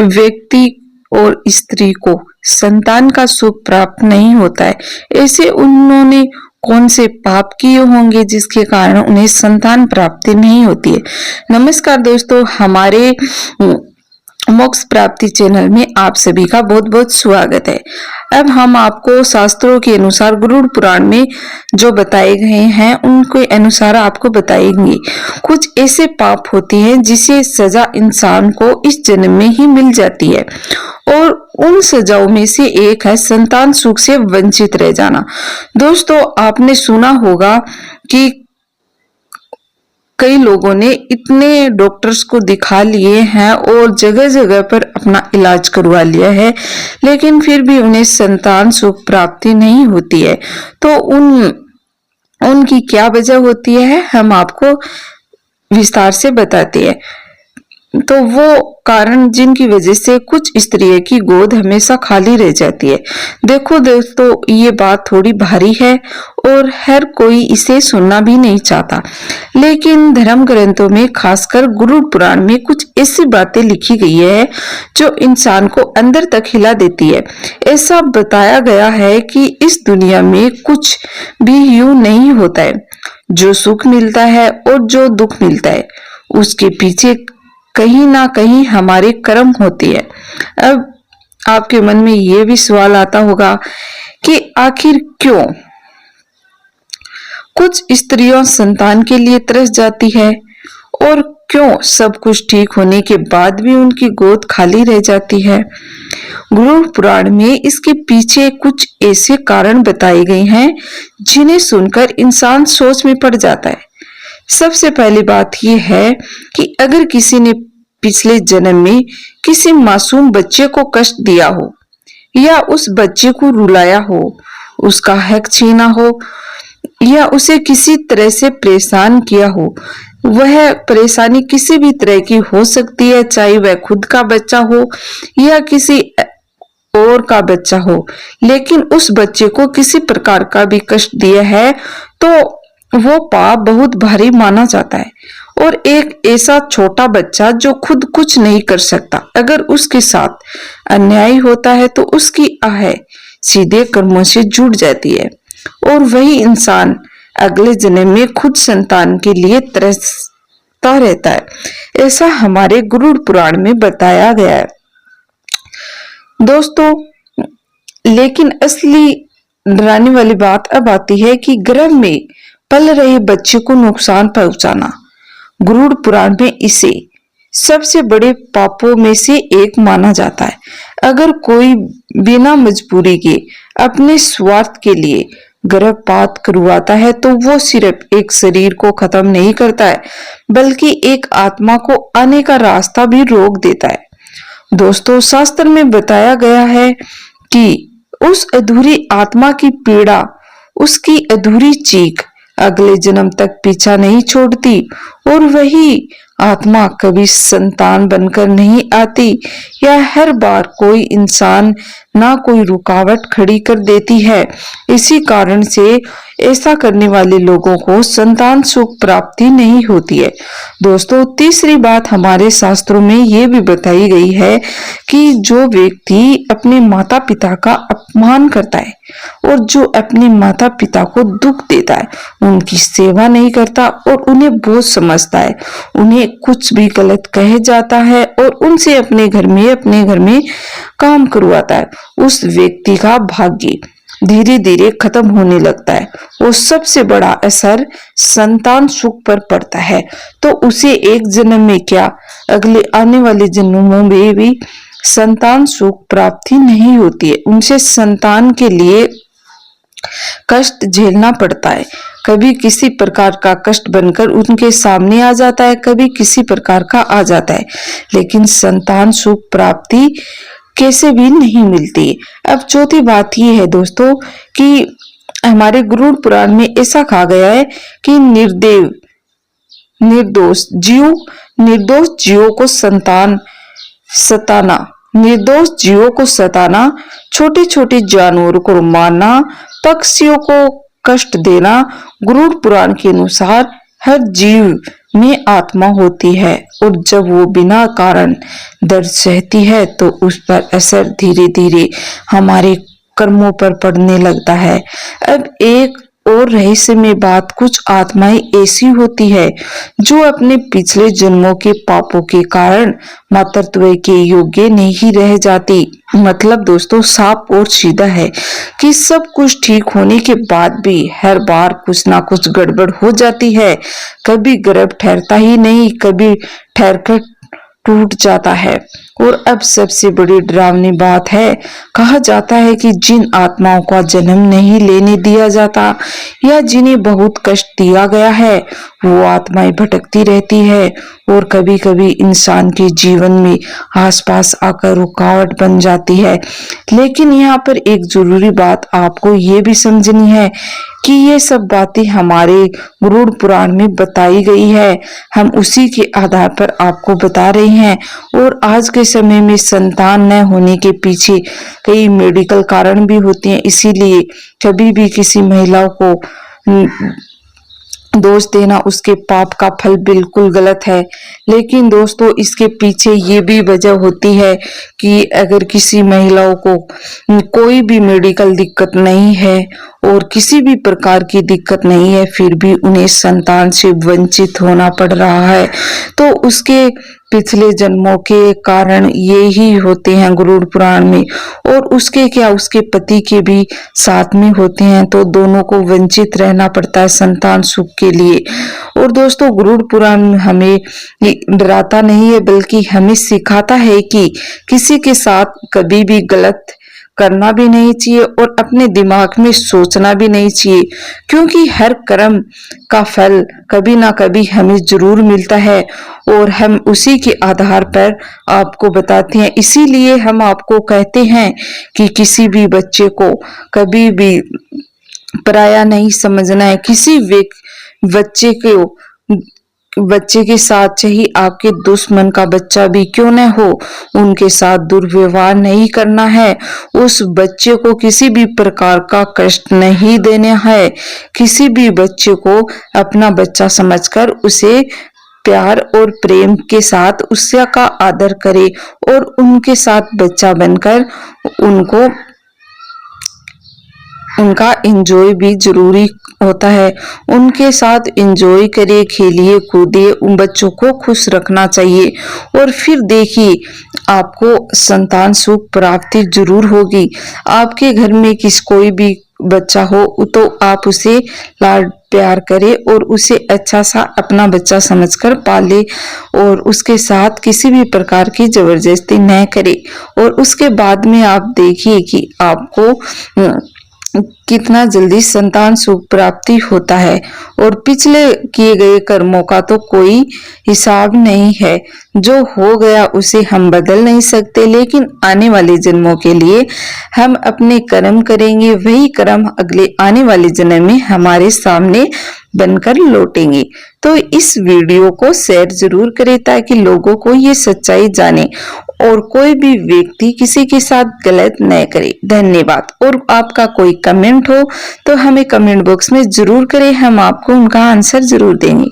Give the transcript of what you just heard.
व्यक्ति और स्त्री को संतान का सुख प्राप्त नहीं होता है। ऐसे उन्होंने कौन से पाप किए होंगे जिसके कारण उन्हें संतान प्राप्ति नहीं होती है। नमस्कार दोस्तों, हमारे मोक्ष प्राप्ति चैनल में आप सभी का बहुत बहुत स्वागत है। अब हम आपको शास्त्रों के अनुसार गरुड़ पुराण में जो बताए गए हैं उनके अनुसार आपको बताएंगे। कुछ ऐसे पाप होते हैं जिसे सजा इंसान को इस जन्म में ही मिल जाती है और उन सजाओं में से एक है संतान सुख से वंचित रह जाना। दोस्तों, आपने सुना होगा कि कई लोगों ने इतने डॉक्टर्स को दिखा लिए हैं और जगह जगह पर अपना इलाज करवा लिया है, लेकिन फिर भी उन्हें संतान सुख प्राप्ति नहीं होती है। तो उनकी क्या वजह होती है, हम आपको विस्तार से बताते हैं। तो वो कारण जिनकी वजह से कुछ स्त्रियों की गोद हमेशा खाली रह जाती है। देखो दोस्तों, ये बात थोड़ी भारी है और हर कोई इसे सुनना भी नहीं चाहता, लेकिन धर्म ग्रंथों में खासकर गरुड़ पुराण में कुछ ऐसी बातें लिखी गई है जो इंसान को अंदर तक हिला देती है। ऐसा बताया गया है कि इस दुनिया में कुछ भी यूं नहीं होता है। जो सुख मिलता है और जो दुख मिलता है उसके पीछे कहीं ना कहीं हमारे कर्म होती है। अब आपके मन में ये भी सवाल आता होगा कि आखिर क्यों कुछ स्त्रियों संतान के लिए तरस जाती है और क्यों सब कुछ ठीक होने के बाद भी उनकी गोद खाली रह जाती है। गरुड़ पुराण में इसके पीछे कुछ ऐसे कारण बताए गए हैं जिन्हें सुनकर इंसान सोच में पड़ जाता है। सबसे पहली बात यह है कि अगर किसी ने पिछले जन्म में किसी मासूम बच्चे को कष्ट दिया हो या उस बच्चे को रुलाया हो, उसका हक छीना हो या उसे किसी तरह से परेशान किया हो, वह परेशानी किसी भी तरह की हो सकती है, चाहे वह खुद का बच्चा हो या किसी और का बच्चा हो, लेकिन उस बच्चे को किसी प्रकार का भी कष्ट दिया है तो वो पाप बहुत भारी माना जाता है। और एक ऐसा छोटा बच्चा जो खुद कुछ नहीं कर सकता, अगर उसके साथ अन्याय होता है तो उसकी आह सीधे कर्मों से जुड़ जाती है और वही इंसान अगले जन्म में खुद संतान के लिए तरसता रहता है। ऐसा हमारे गरुड़ पुराण में बताया गया है दोस्तों। लेकिन असली डराने वाली बात अब आती है कि गर्भ में पल रहे बच्चे को नुकसान पहुंचाना। गरुड़ पुराण में इसे सबसे बड़े पापों में से एक माना जाता है। अगर कोई बिना मजबूरी के अपने स्वार्थ के लिए गर्भपात करवाता है तो वो सिर्फ एक शरीर को खत्म नहीं करता है, बल्कि एक आत्मा को आने का रास्ता भी रोक देता है। दोस्तों, शास्त्र में बताया गया है कि उस अधूरी आत्मा की पीड़ा, उसकी अधूरी चीख अगले जन्म तक पीछा नहीं छोड़ती और वही आत्मा कभी संतान बनकर नहीं आती या हर बार कोई इंसान ना कोई रुकावट खड़ी कर देती है। इसी कारण से ऐसा करने वाले लोगों को संतान सुख प्राप्ति नहीं होती है। दोस्तों, तीसरी बात हमारे शास्त्रों में ये भी बताई गई है कि जो व्यक्ति अपने माता पिता का अपमान करता है और जो अपने माता पिता को दुख देता है, उनकी सेवा नहीं करता और उन्हें बोझ समझता है, उन्हें कुछ भी गलत कह जाता है और उनसे अपने घर में काम करवाता है, उस व्यक्ति का भाग्य धीरे धीरे खत्म होने लगता है और सबसे बड़ा असर संतान सुख पर पड़ता है। तो उसे एक जन्म में क्या, अगले आने वाले जन्मों में भी संतान सुख प्राप्ति नहीं होती है। उनसे संतान के लिए कष्ट झेलना पड़ता है। कभी किसी प्रकार का कष्ट बनकर उनके सामने आ जाता है, कभी किसी प्रकार का आ जाता है, लेकिन संतान सुख प्राप्ति कैसे भी नहीं मिलती। अब चौथी बात यह है दोस्तों कि हमारे गरुड़ पुराण में ऐसा कहा गया है कि निर्दोष जीवों को सताना, छोटे छोटे जानवरों को मारना, पक्षियों को कष्ट देना, गरुड़ पुराण के अनुसार हर जीव में आत्मा होती है और जब वो बिना कारण दर्द सहती है तो उस पर असर धीरे धीरे हमारे कर्मों पर पड़ने लगता है। अब एक और रहस्यमय बात, कुछ आत्माएं ऐसी होती है जो अपने पिछले जन्मों के पापों के कारण मातृत्व के योग्य नहीं रह जाती। मतलब दोस्तों साफ और सीधा है कि सब कुछ ठीक होने के बाद भी हर बार कुछ ना कुछ गड़बड़ हो जाती है। कभी गर्भ ठहरता ही नहीं, कभी ठहरकर टूट जाता है। और अब सबसे बड़ी डरावनी बात है, कहा जाता है कि जिन आत्माओं का जन्म नहीं लेने दिया जाता या जिन्हें बहुत कष्ट दिया गया है वो आत्माएं भटकती रहती है और कभी कभी इंसान के जीवन में आसपास आकर रुकावट बन जाती है। लेकिन यहाँ पर एक जरूरी बात आपको ये भी समझनी है कि ये सब बातें हमारे गरुड़ पुराण में बताई गई है, हम उसी के आधार पर आपको बता रहे हैं। और आज के समय में संतान न होने के पीछे कई मेडिकल कारण भी होते हैं, इसीलिए कभी भी किसी महिला को दोष देना उसके पाप का फल बिल्कुल गलत है। लेकिन दोस्तों इसके पीछे ये भी वजह होती है कि अगर किसी महिलाओं को कोई भी मेडिकल दिक्कत नहीं है और किसी भी प्रकार की दिक्कत नहीं है फिर भी उन्हें संतान से वंचित होना पड़ रहा है तो उसके पिछले जन्मों के कारण ये ही होते हैं गरुड़ पुराण में। और उसके क्या उसके पति के भी साथ में होते हैं तो दोनों को वंचित रहना पड़ता है संतान सुख के लिए। और दोस्तों गरुड़ पुराण हमें डराता नहीं है बल्कि हमें सिखाता है कि किसी के साथ कभी भी गलत करना भी नहीं चाहिए और अपने दिमाग में सोचना भी नहीं चाहिए, क्योंकि हर कर्म का फल कभी ना कभी हमें जरूर मिलता है और हम उसी के आधार पर आपको बताते हैं। इसीलिए हम आपको कहते हैं कि किसी भी बच्चे को कभी भी पराया नहीं समझना है। किसी बच्चे के साथ चाहे आपके दुश्मन का बच्चा भी क्यों न हो उनके साथ दुर्व्यवहार नहीं करना है। उस बच्चे को किसी भी प्रकार का कष्ट नहीं देना है। किसी भी बच्चे को अपना बच्चा समझकर उसे प्यार और प्रेम के साथ उसका का आदर करे और उनके साथ बच्चा बनकर उनका एंजॉय भी जरूरी होता है। उनके साथ एंजॉय करिए, खेलिए, कूदिए, उन बच्चों को खुश रखना चाहिए और फिर देखिए आपको संतान सुख प्राप्ति जरूर होगी। आपके घर में कोई भी बच्चा हो तो आप उसे लाड प्यार करे और उसे अच्छा सा अपना बच्चा समझकर पाले और उसके साथ किसी भी प्रकार की जबरदस्ती न करे। और उसके बाद में आप देखिए कि आपको कितना जल्दी संतान सुख प्राप्ति होता है। और पिछले किए गए कर्मों का तो कोई हिसाब नहीं है, जो हो गया उसे हम बदल नहीं सकते, लेकिन आने वाले जन्मों के लिए हम अपने कर्म करेंगे, वही कर्म अगले आने वाले जन्म में हमारे सामने बनकर लौटेंगे। तो इस वीडियो को शेयर जरूर करें ताकि लोगों को ये सच्चाई जाने और कोई भी व्यक्ति किसी के साथ गलत न करे। धन्यवाद। और आपका कोई कमेंट हो तो हमें कमेंट बॉक्स में जरूर करें, हम आपको उनका आंसर जरूर देंगे।